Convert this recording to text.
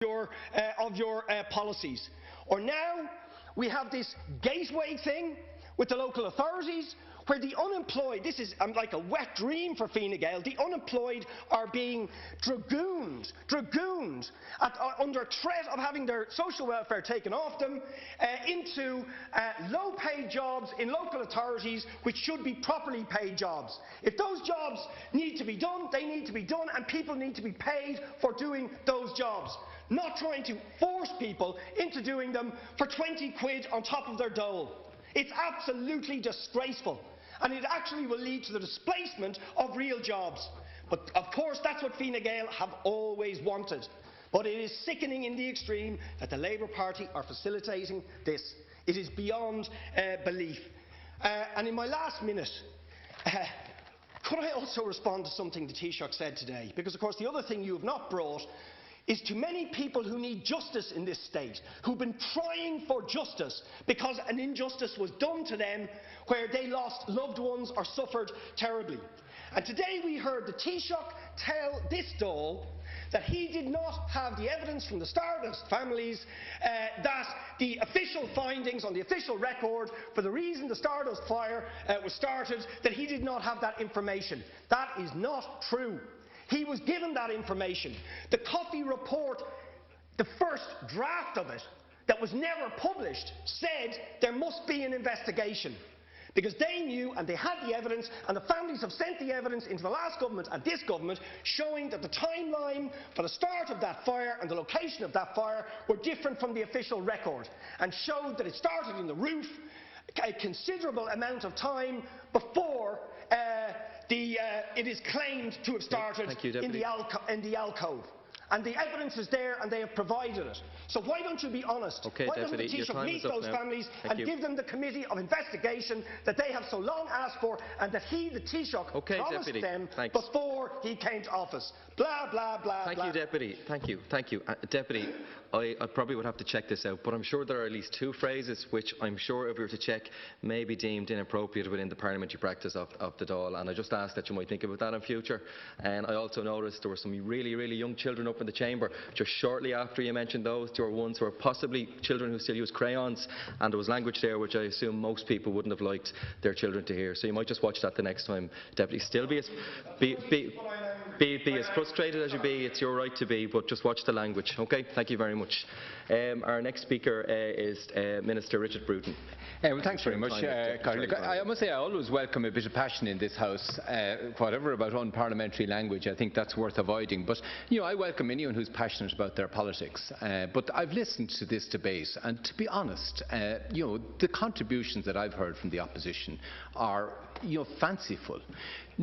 of your policies. Or now we have this gateway thing with the local authorities, where the unemployed, this is like a wet dream for Fine Gael, the unemployed are being dragooned under threat of having their social welfare taken off them into low-paid jobs in local authorities which should be properly paid jobs. If those jobs need to be done, they need to be done, and people need to be paid for doing those jobs, not trying to force people into doing them for 20 quid on top of their dole. It's absolutely disgraceful, and it actually will lead to the displacement of real jobs. But of course that's what Fine Gael have always wanted. But it is sickening in the extreme that the Labour Party are facilitating this. It is beyond belief. And in my last minute, could I also respond to something the Taoiseach said today? Because of course the other thing you have not brought is to many people who need justice in this state, who've been trying for justice because an injustice was done to them where they lost loved ones or suffered terribly. And today we heard the Taoiseach tell this Dáil that he did not have the evidence from the Stardust families that the official findings on the official record for the reason the Stardust fire was started, that he did not have that information. That is not true. He was given that information. The Coffey report, the first draft of it, that was never published, said there must be an investigation. Because they knew and they had the evidence, and the families have sent the evidence into the last government and this government, showing that the timeline for the start of that fire and the location of that fire were different from the official record, and showed that it started in the roof a considerable amount of time before it is claimed to have started in the alcove. And the evidence is there, and they have provided it. So why don't you be honest? Why doesn't the Taoiseach meet those families and give them the committee of investigation that they have so long asked for, and that he, the Taoiseach, promised them before he came to office? Blah, blah, blah, Thank you, Deputy. Thank you. Deputy, I probably would have to check this out, but I'm sure there are at least two phrases which I'm sure if we were to check may be deemed inappropriate within the parliamentary practice of the Dáil, and I just ask that you might think about that in future. And I also noticed there were some really, really young children up in the chamber just shortly after you mentioned those. There were ones who were possibly children who still use crayons, and there was language there which I assume most people wouldn't have liked their children to hear. So you might just watch that the next time, Deputy. Still be as frustrated as you be. It's your right to be, but just watch the language. Okay? Thank you very much. Our next speaker is Minister Richard Bruton. Well, thanks very much, Carl. I must say I always welcome a bit of passion in this House. Whatever about unparliamentary language, I think that's worth avoiding. But I welcome anyone who's passionate about their politics. But I've listened to this debate, and to be honest, the contributions that I've heard from the opposition are fanciful.